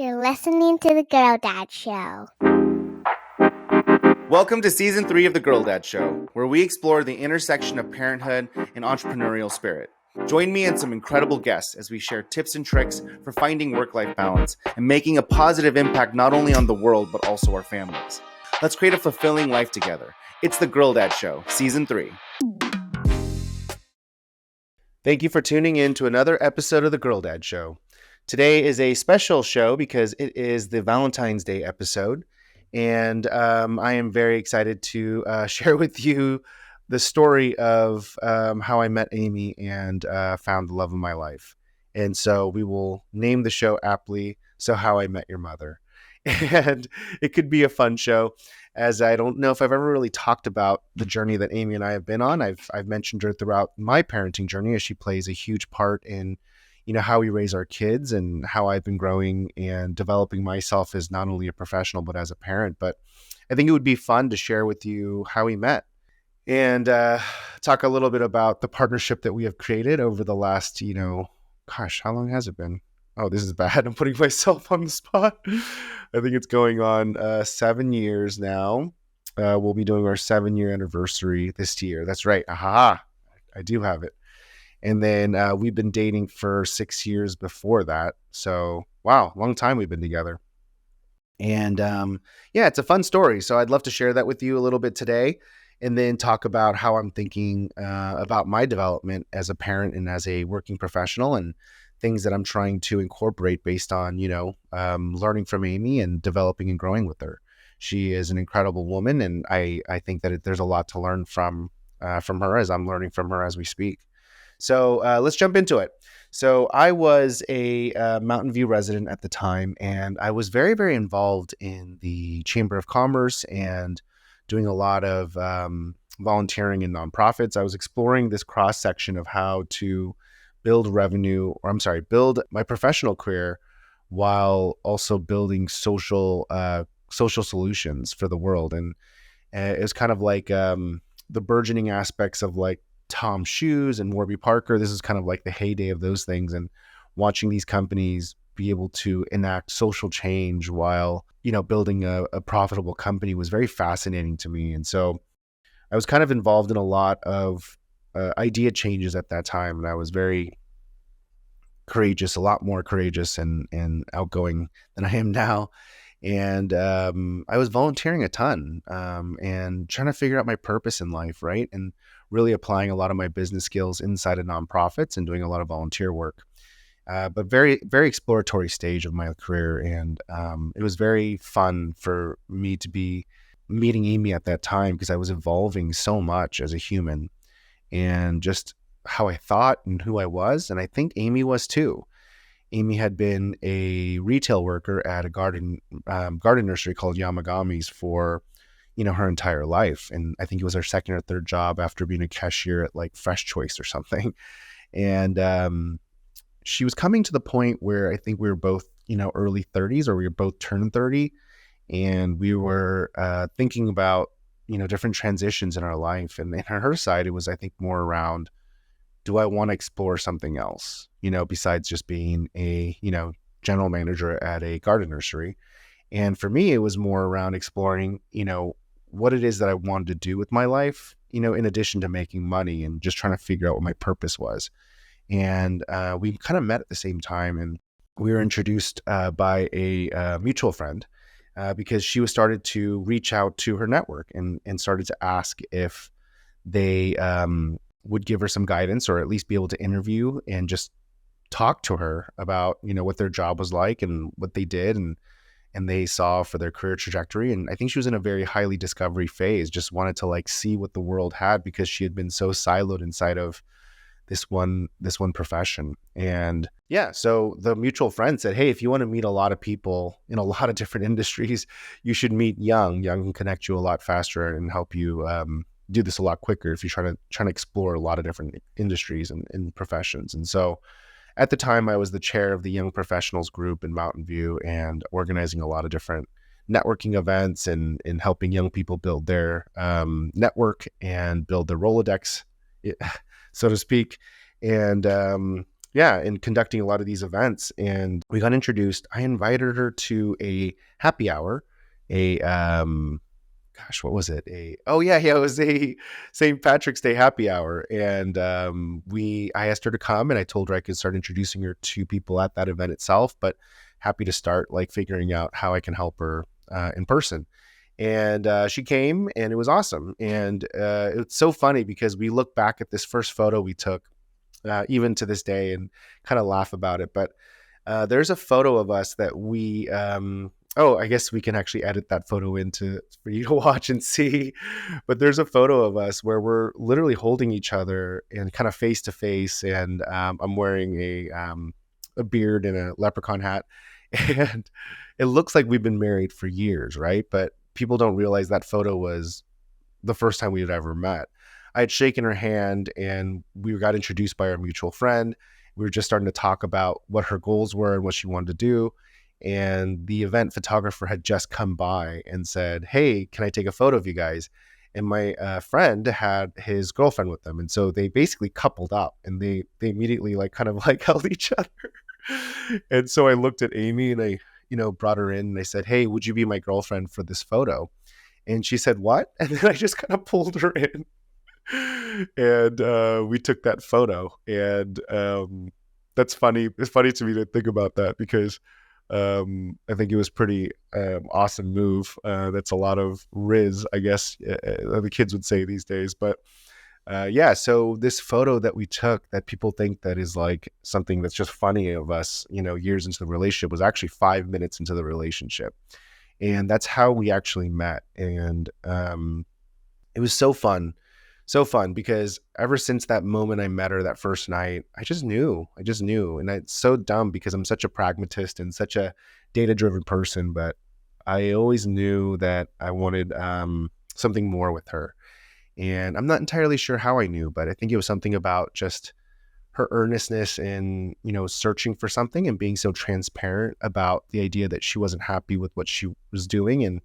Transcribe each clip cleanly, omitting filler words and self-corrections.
You're listening to the Girl Dad Show. Welcome to Season 3 of The Girl Dad Show, where we explore the intersection of parenthood and entrepreneurial spirit. Join me and some incredible guests as we share tips and tricks for finding work-life balance and making a positive impact not only on the world, but also our families. Let's create a fulfilling life together. It's The Girl Dad Show, Season 3. Thank you for tuning in to another episode of The Girl Dad Show. Today is a special show because it is the Valentine's Day episode. And I am very excited to share with you the story of how I met Amy and found the love of my life. And so we will name the show aptly, So How I Met Your Mother. And it could be a fun show, as I don't know if I've ever really talked about the journey that Amy and I have been on. I've mentioned her throughout my parenting journey, as she plays a huge part in how we raise our kids and how I've been growing and developing myself as not only a professional, but as a parent. But I think it would be fun to share with you how we met and talk a little bit about the partnership that we have created over the last, how long has it been? Oh, this is bad. I'm putting myself on the spot. I think it's going on 7 years now. We'll be doing our 7-year anniversary this year. That's right. Aha. I do have it. And then we've been dating for 6 years before that. So, wow, long time we've been together. And it's a fun story. So I'd love to share that with you a little bit today and then talk about how I'm thinking about my development as a parent and as a working professional and things that I'm trying to incorporate based on, learning from Amy and developing and growing with her. She is an incredible woman. And I think that there's a lot to learn from her as I'm learning from her as we speak. So let's jump into it. So I was a Mountain View resident at the time, and I was very, very involved in the Chamber of Commerce and doing a lot of volunteering in nonprofits. I was exploring this cross section of how to build my professional career while also building social solutions for the world. And it was kind of like the burgeoning aspects of like Tom Shoes and Warby Parker. This is kind of like the heyday of those things, and watching these companies be able to enact social change while, building a profitable company was very fascinating to me. And so I was kind of involved in a lot of idea changes at that time. And I was very courageous, a lot more courageous and outgoing than I am now. And I was volunteering a ton and trying to figure out my purpose in life, right? And really applying a lot of my business skills inside of nonprofits and doing a lot of volunteer work. But very, very exploratory stage of my career. And it was very fun for me to be meeting Amy at that time because I was evolving so much as a human and just how I thought and who I was. And I think Amy was too. Amy had been a retail worker at a garden nursery called Yamagami's for her entire life. And I think it was her second or third job after being a cashier at like Fresh Choice or something. And she was coming to the point where I think we were both, early 30s, or we were both turning 30. And we were thinking about, different transitions in our life. And on her side, it was, I think, more around, do I want to explore something else, besides just being a, general manager at a garden nursery. And for me, it was more around exploring, what it is that I wanted to do with my life, in addition to making money and just trying to figure out what my purpose was. And we kind of met at the same time, and we were introduced by a mutual friend because she was started to reach out to her network and started to ask if they would give her some guidance or at least be able to interview and just talk to her about, what their job was like and what they did and they saw for their career trajectory. And I think she was in a very highly discovery phase, just wanted to like see what the world had because she had been so siloed inside of this one profession. And so the mutual friend said, hey, if you want to meet a lot of people in a lot of different industries, you should meet Young. Young can connect you a lot faster and help you do this a lot quicker if you're trying to explore a lot of different industries and professions. And so at the time, I was the chair of the Young Professionals group in Mountain View and organizing a lot of different networking events and helping young people build their network and build their Rolodex, so to speak. And and conducting a lot of these events. And we got introduced. I invited her to a happy hour, a gosh, what was it? It was a St. Patrick's Day happy hour. And I asked her to come, and I told her I could start introducing her to people at that event itself, but happy to start like figuring out how I can help her in person. And she came, and it was awesome. And it's so funny because we look back at this first photo we took, even to this day, and kind of laugh about it. But there's a photo of us that we I guess we can actually edit that photo into for you to watch and see. But there's a photo of us where we're literally holding each other and kind of face to face, and I'm wearing a beard and a leprechaun hat, and it looks like we've been married for years, right? But people don't realize that photo was the first time we had ever met. I had shaken her hand, and we got introduced by our mutual friend. We were just starting to talk about what her goals were and what she wanted to do. And the event photographer had just come by and said, "Hey, can I take a photo of you guys?" And my friend had his girlfriend with them. And so they basically coupled up, and they immediately like kind of like held each other. And so I looked at Amy, and I, brought her in, and I said, "Hey, would you be my girlfriend for this photo?" And she said, "What?" And then I just kind of pulled her in, and we took that photo. And that's funny. It's funny to me to think about that because I think it was pretty awesome move. That's a lot of riz, I guess the kids would say these days. But so this photo that we took that people think that is like something that's just funny of us, years into the relationship, was actually 5 minutes into the relationship. And that's how we actually met. And it was so fun because ever since that moment I met her that first night, I just knew. And it's so dumb because I'm such a pragmatist and such a data-driven person, but I always knew that I wanted something more with her. And I'm not entirely sure how I knew, but I think it was something about just her earnestness in, searching for something and being so transparent about the idea that she wasn't happy with what she was doing and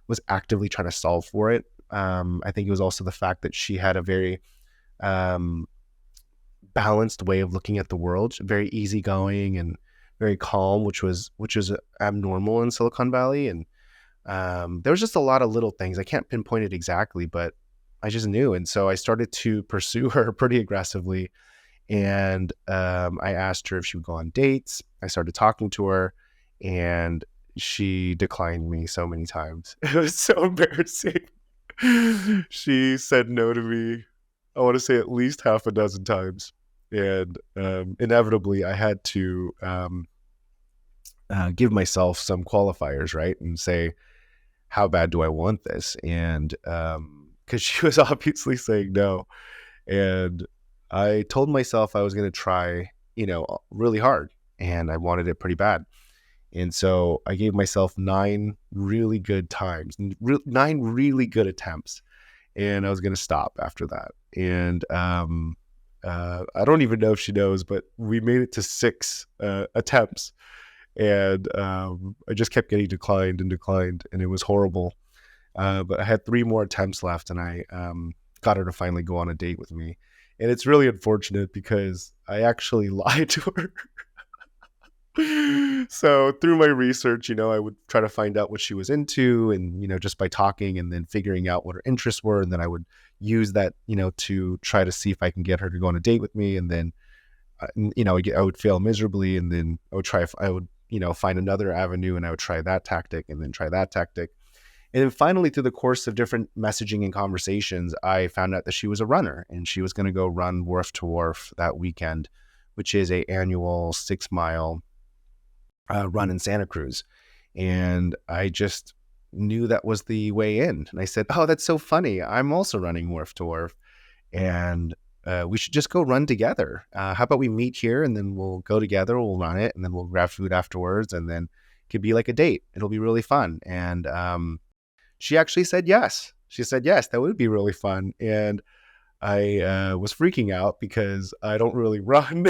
was actively trying to solve for it. I think it was also the fact that she had a very balanced way of looking at the world, very easygoing and very calm, which was abnormal in Silicon Valley. And there was just a lot of little things. I can't pinpoint it exactly, but I just knew. And so I started to pursue her pretty aggressively. And I asked her if she would go on dates. I started talking to her, and she declined me so many times. It was so embarrassing. She said no to me, I want to say at least half a dozen times. And inevitably, I had to give myself some qualifiers, right? And say, how bad do I want this? And because she was obviously saying no. And I told myself I was going to try, really hard, and I wanted it pretty bad. And so I gave myself 9 really good times, 9 really good attempts, and I was going to stop after that. And I don't even know if she knows, but we made it to 6 attempts, and I just kept getting declined, and it was horrible. But I had 3 more attempts left, and I got her to finally go on a date with me. And it's really unfortunate because I actually lied to her. So through my research, I would try to find out what she was into, and, just by talking and then figuring out what her interests were. And then I would use that, to try to see if I can get her to go on a date with me. And then, I would fail miserably. And then I would, find another avenue, and I would try that tactic and then try that tactic. And then finally, through the course of different messaging and conversations, I found out that she was a runner, and she was going to go run Wharf to Wharf that weekend, which is a annual 6-mile run in Santa Cruz. And I just knew that was the way in. And I said, "Oh, that's so funny. I'm also running Wharf to Wharf, and we should just go run together. How about we meet here, and then we'll go together, we'll run it, and then we'll grab food afterwards, and then it could be like a date. It'll be really fun." And she actually said yes. She said, yes, that would be really fun. And I was freaking out because I don't really run.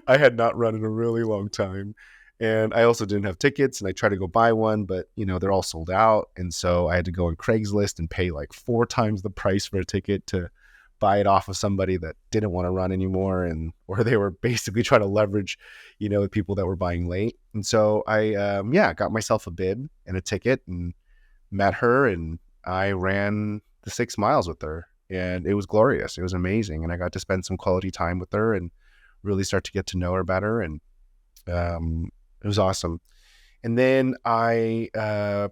I had not run in a really long time. And I also didn't have tickets, and I tried to go buy one, but they're all sold out. And so I had to go on Craigslist and pay like 4 times the price for a ticket to buy it off of somebody that didn't want to run anymore, and or they were basically trying to leverage, the people that were buying late. And so I got myself a bib and a ticket and met her, and I ran the 6 miles with her, and it was glorious. It was amazing, and I got to spend some quality time with her and really start to get to know her better, and it was awesome. And then I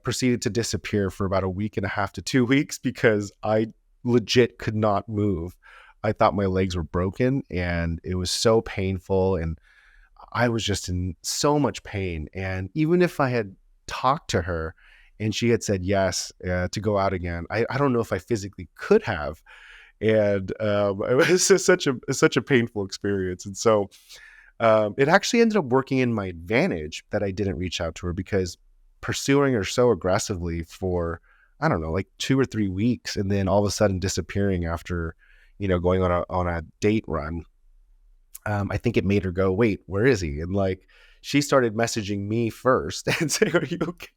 proceeded to disappear for about a week and a half to 2 weeks because I legit could not move. I thought my legs were broken, and it was so painful, and I was just in so much pain. And even if I had talked to her and she had said yes to go out again, I don't know if I physically could have. And it was just such a painful experience. And so it actually ended up working in my advantage that I didn't reach out to her, because pursuing her so aggressively for, I don't know, like 2 or 3 weeks, and then all of a sudden disappearing after, going on a date run, I think it made her go, wait, where is he? And like, she started messaging me first and saying, are you okay?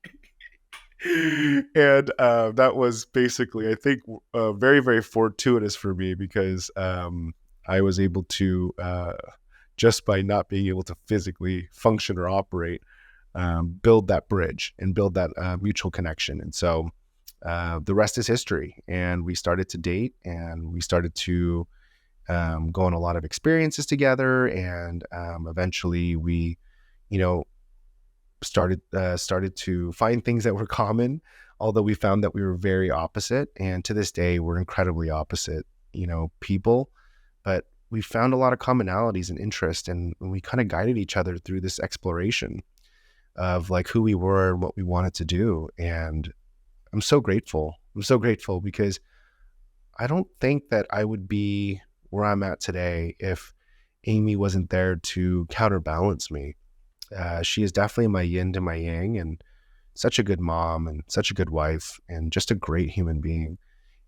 And that was basically, I think, very, very fortuitous for me, because I was able to, just by not being able to physically function or operate, build that bridge and build that mutual connection. And so the rest is history. And we started to date, and we started to go on a lot of experiences together. And eventually we, started to find things that were common, although we found that we were very opposite. And to this day, we're incredibly opposite, people, but we found a lot of commonalities and interest, and we kind of guided each other through this exploration of like who we were and what we wanted to do. And I'm so grateful. I'm so grateful, because I don't think that I would be where I'm at today if Amy wasn't there to counterbalance me. She is definitely my yin to my yang, and such a good mom and such a good wife and just a great human being.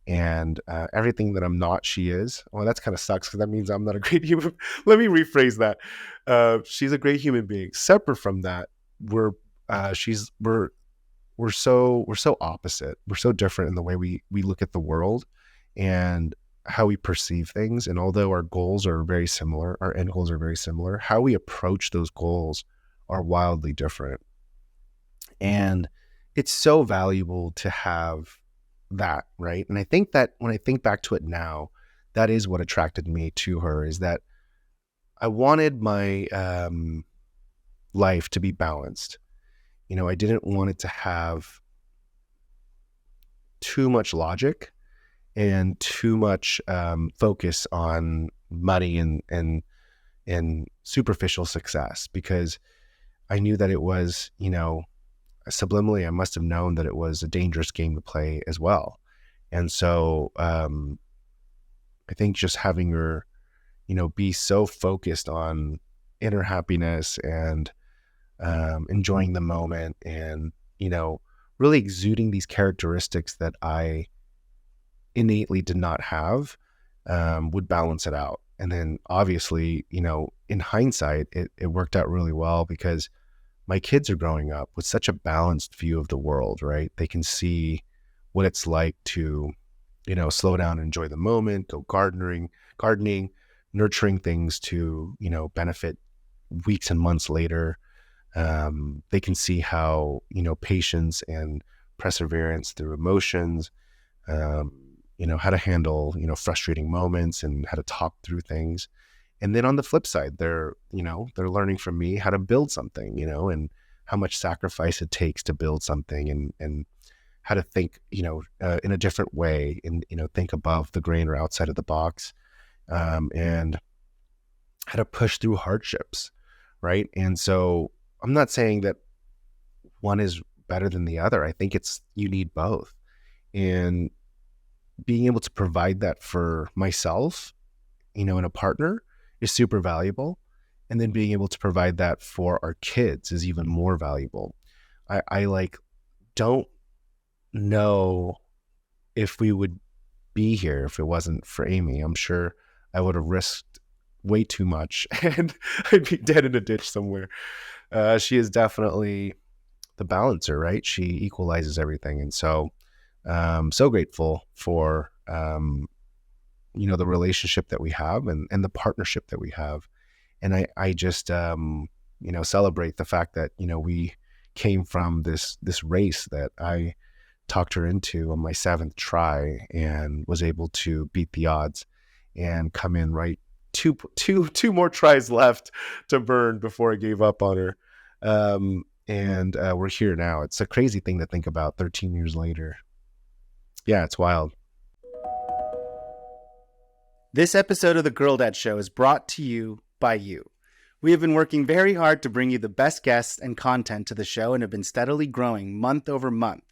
And everything that I'm not, she is. Well, that's kind of sucks, because that means I'm not a great human. Let me rephrase that. She's a great human being. Separate from that, we're so opposite. We're so different in the way we look at the world and how we perceive things. And although our goals are very similar, our end goals are very similar, how we approach those goals are wildly different. And it's so valuable to have that, right? And I think that when I think back to it now, that is what attracted me to her, is that I wanted my life to be balanced. I didn't want it to have too much logic and too much focus on money and superficial success, because I knew that it was, subliminally, I must have known that it was a dangerous game to play as well. And so I think just having her, be so focused on inner happiness and enjoying the moment, and, really exuding these characteristics that I innately did not have, would balance it out. And then obviously, in hindsight, it worked out really well, because my kids are growing up with such a balanced view of the world, right? They can see what it's like to, slow down and enjoy the moment, go gardening, nurturing things to, benefit weeks and months later. They can see how, patience and perseverance through emotions, how to handle, frustrating moments and how to talk through things. And then on the flip side, they're learning from me how to build something, and how much sacrifice it takes to build something, and how to think, in a different way, and, think above the grain or outside of the box, and how to push through hardships. Right. And so I'm not saying that one is better than the other. I think you need both. And being able to provide that for myself, in a partner, is super valuable. And then being able to provide that for our kids is even more valuable. I don't know if we would be here if it wasn't for Amy. I'm sure I would have risked way too much and I'd be dead in a ditch somewhere. She is definitely the balancer, right? She equalizes everything. And so so grateful for the relationship that we have and the partnership that we have. And I just, celebrate the fact that, we came from this race that I talked her into on my seventh try and was able to beat the odds and come in right two more tries left to burn before I gave up on her. And we're here now. It's a crazy thing to think about 13 years later. Yeah, it's wild. This episode of The Girl Dad Show is brought to you by you. We have been working very hard to bring you the best guests and content to the show and have been steadily growing month over month.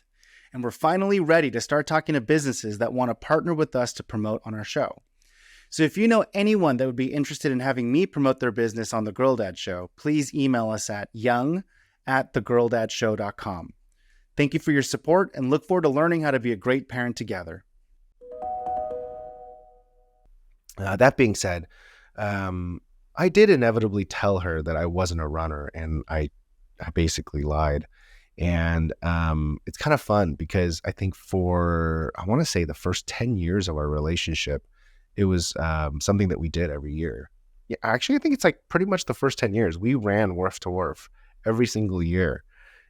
And we're finally ready to start talking to businesses that want to partner with us to promote on our show. So if you know anyone that would be interested in having me promote their business on The Girl Dad Show, please email us at young@thegirldadshow.com. Thank you for your support and look forward to learning how to be a great parent together. That being said, I did inevitably tell her that I wasn't a runner, and I basically lied. And it's kind of fun because I think I want to say the first 10 years of our relationship, it was something that we did every year. Yeah, actually, I think it's like pretty much the first 10 years. We ran wharf to wharf every single year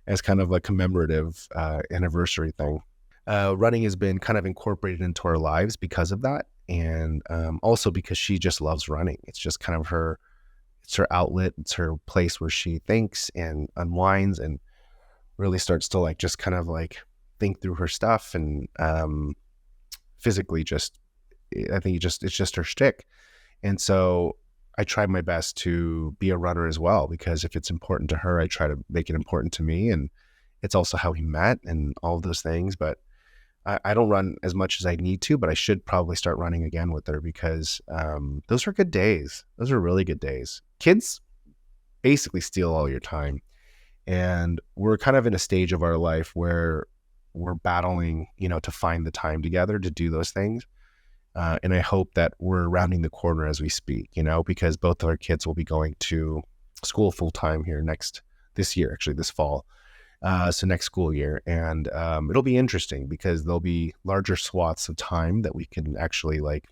as kind of a commemorative anniversary thing. Running has been kind of incorporated into our lives because of that. And also because she just loves running. It's just kind of it's her outlet. It's her place where she thinks and unwinds and really starts to like just kind of like think through her stuff. And physically I think it's just her shtick. And so I try my best to be a runner as well, because if it's important to her, I try to make it important to me. And it's also how we met and all of those things. But I don't run as much as I need to, but I should probably start running again with her because those are good days. Those are really good days. Kids basically steal all your time. And we're kind of in a stage of our life where we're battling, to find the time together to do those things. And I hope that we're rounding the corner as we speak, because both of our kids will be going to school full time here this year, actually this fall. So next school year. And it'll be interesting because there'll be larger swaths of time that we can actually like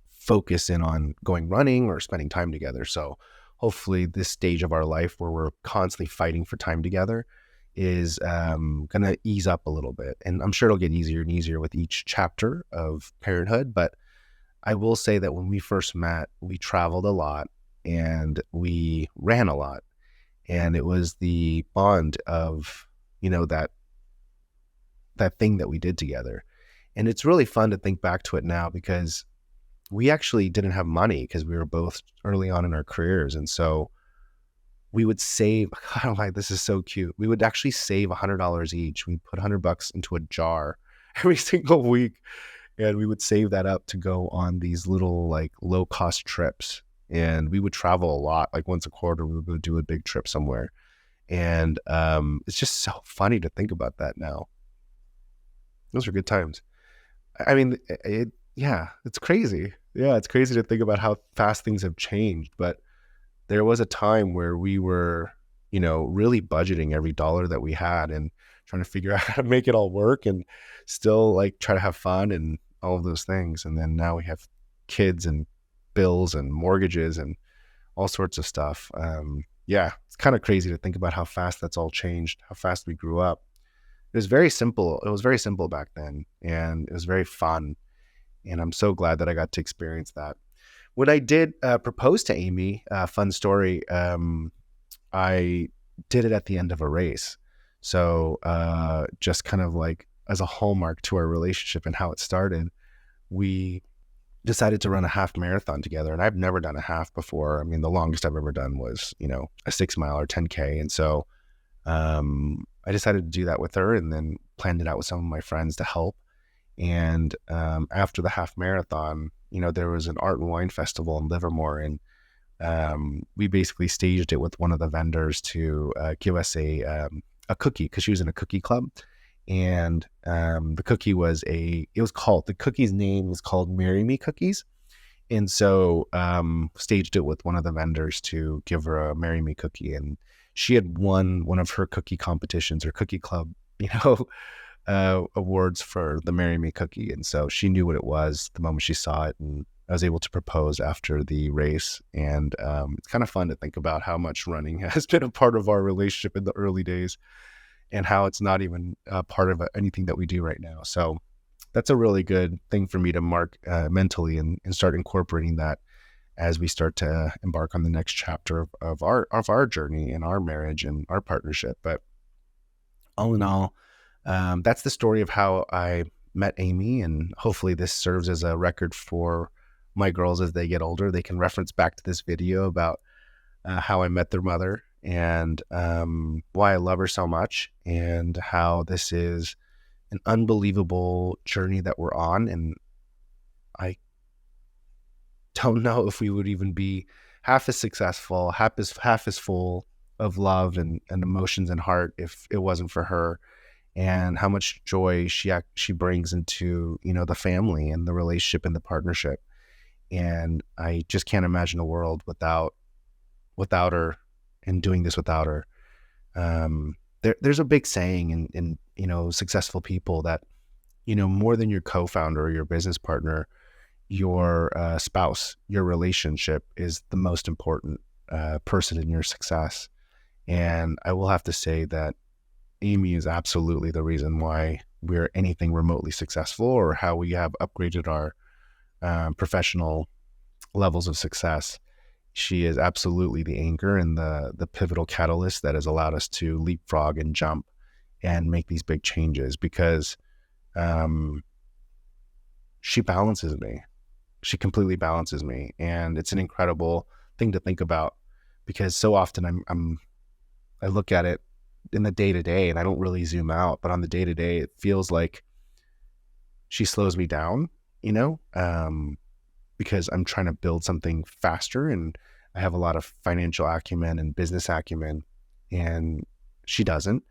focus in on going running or spending time together. So hopefully this stage of our life where we're constantly fighting for time together is going to ease up a little bit. And I'm sure it'll get easier and easier with each chapter of parenthood. But I will say that when we first met, we traveled a lot and we ran a lot. And it was the bond of, that thing that we did together. And it's really fun to think back to it now because we actually didn't have money because we were both early on in our careers. And so we would save, this is so cute. We would actually save $100 each. We'd put $100 into a jar every single week. And we would save that up to go on these little like low cost trips. And we would travel a lot, like once a quarter, we would do a big trip somewhere. And it's just so funny to think about that now. Those are good times. I mean, it's crazy. Yeah, it's crazy to think about how fast things have changed. But there was a time where we were, really budgeting every dollar that we had and trying to figure out how to make it all work and still like try to have fun and all of those things. And then now we have kids and bills and mortgages and all sorts of stuff. It's kind of crazy to think about how fast that's all changed, how fast we grew up. It was very simple. It was very simple back then, and it was very fun. And I'm so glad that I got to experience that. When I did propose to Amy, fun story, I did it at the end of a race. So just kind of like as a hallmark to our relationship and how it started, we decided to run a half marathon together. And I've never done a half before. I mean, the longest I've ever done was, a 6 mile or 10K. And so I decided to do that with her and then planned it out with some of my friends to help. And after the half marathon, there was an art and wine festival in Livermore. And we basically staged it with one of the vendors to give us a cookie because she was in a cookie club. And the cookie's name was called Marry Me Cookies. And so staged it with one of the vendors to give her a Marry Me cookie. And she had won one of her cookie competitions or cookie club, awards for the Marry Me cookie. And so she knew what it was the moment she saw it. And I was able to propose after the race. And it's kind of fun to think about how much running has been a part of our relationship in the early days and how it's not even a part of anything that we do right now. So that's a really good thing for me to mark mentally and start incorporating that as we start to embark on the next chapter of our journey and our marriage and our partnership. But all in all, that's the story of how I met Amy, and hopefully this serves as a record for my girls as they get older. They can reference back to this video about how I met their mother and why I love her so much, and how this is an unbelievable journey that we're on. And I don't know if we would even be half as successful, half as full of love and emotions and heart if it wasn't for her, and how much joy she brings into, you know, the family and the relationship and the partnership. And I just can't imagine a world without her, and doing this without her. There's a big saying in you know, successful people that, you know, more than your co-founder or your business partner, your spouse, your relationship is the most important person in your success. And I will have to say that Amy is absolutely the reason why we're anything remotely successful, or how we have upgraded our professional levels of success. She is absolutely the anchor and the pivotal catalyst that has allowed us to leapfrog and jump and make these big changes, because she balances me. She completely balances me. And it's an incredible thing to think about, because so often I look at it in the day to day and I don't really zoom out, but on the day to day, it feels like she slows me down, you know, because I'm trying to build something faster, and I have a lot of financial acumen and business acumen, and she doesn't.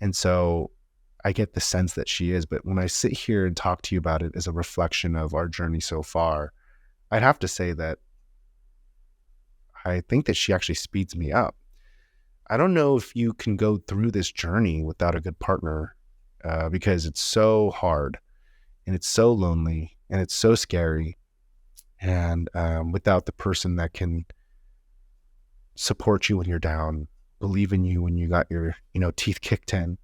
And so I get the sense that she is. But when I sit here and talk to you about it as a reflection of our journey so far, I'd have to say that I think that she actually speeds me up. I don't know if you can go through this journey without a good partner, because it's so hard and it's so lonely and it's so scary. And without the person that can support you when you're down, believe in you when you got your, you know, teeth kicked in,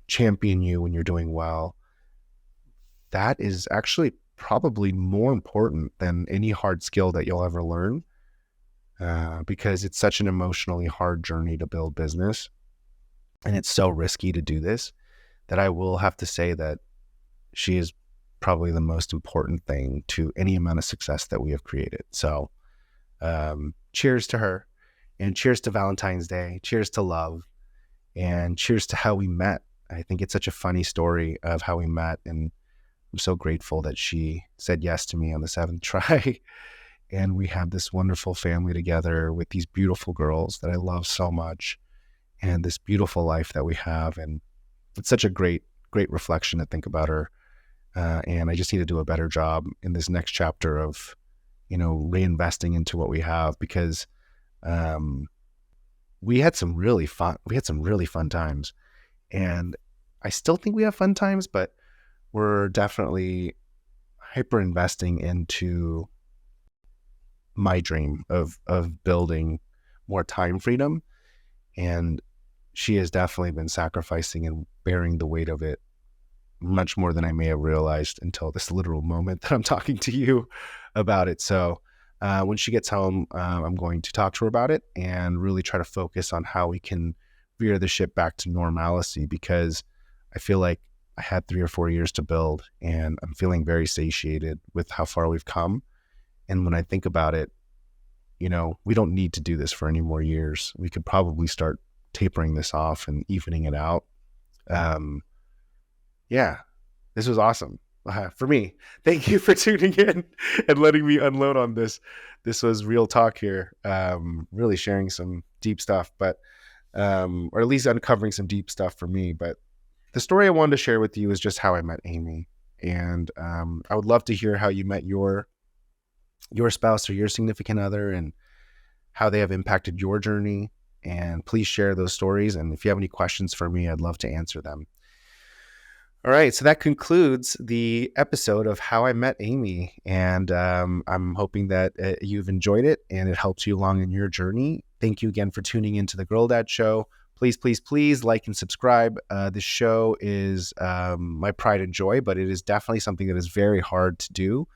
champion you when you're doing well, that is actually probably more important than any hard skill that you'll ever learn, because it's such an emotionally hard journey to build business, and it's so risky to do this, that I will have to say that she is probably the most important thing to any amount of success that we have created. So cheers to her, and cheers to Valentine's Day, cheers to love, and cheers to how we met. I think it's such a funny story of how we met, and I'm so grateful that she said yes to me on the seventh try. And we have this wonderful family together with these beautiful girls that I love so much, and this beautiful life that we have. And it's such a great reflection to think about her. And I just need to do a better job in this next chapter of, you know, reinvesting into what we have, because we had some really fun times, and I still think we have fun times, but we're definitely hyper investing into my dream of building more time freedom. And she has definitely been sacrificing and bearing the weight of it much more than I may have realized until this literal moment that I'm talking to you about it. So when she gets home, I'm going to talk to her about it and really try to focus on how we can veer the ship back to normalcy, because I feel like I had 3 or 4 years to build, and I'm feeling very satiated with how far we've come. And when I think about it, you know, we don't need to do this for any more years. We could probably start tapering this off and evening it out. Yeah, this was awesome for me. Thank you for tuning in and letting me unload on this. This was real talk here, really sharing some deep stuff, but or at least uncovering some deep stuff for me. But the story I wanted to share with you is just how I met Amy. And I would love to hear how you met your spouse or your significant other, and how they have impacted your journey. And please share those stories. And if you have any questions for me, I'd love to answer them. All right, so that concludes the episode of How I Met Amy, and I'm hoping that you've enjoyed it and it helps you along in your journey. Thank you again for tuning into the Girl Dad Show. Please, please, please like and subscribe. This show is my pride and joy, but it is definitely something that is very hard to do.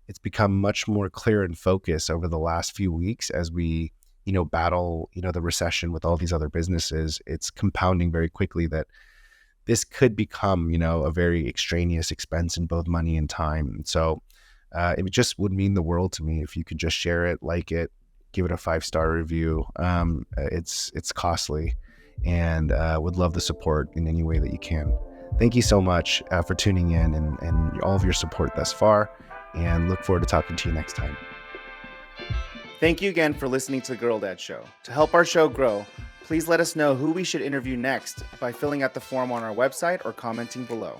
It's become much more clear and focused over the last few weeks as we, battle, the recession with all these other businesses. It's compounding very quickly that this could become, a very extraneous expense in both money and time. So it just would mean the world to me if you could just share it, like it, give it a 5-star review. It's costly, and would love the support in any way that you can. Thank you so much for tuning in and all of your support thus far, and look forward to talking to you next time. Thank you again for listening to the Girl Dad Show. To help our show grow, please let us know who we should interview next by filling out the form on our website or commenting below.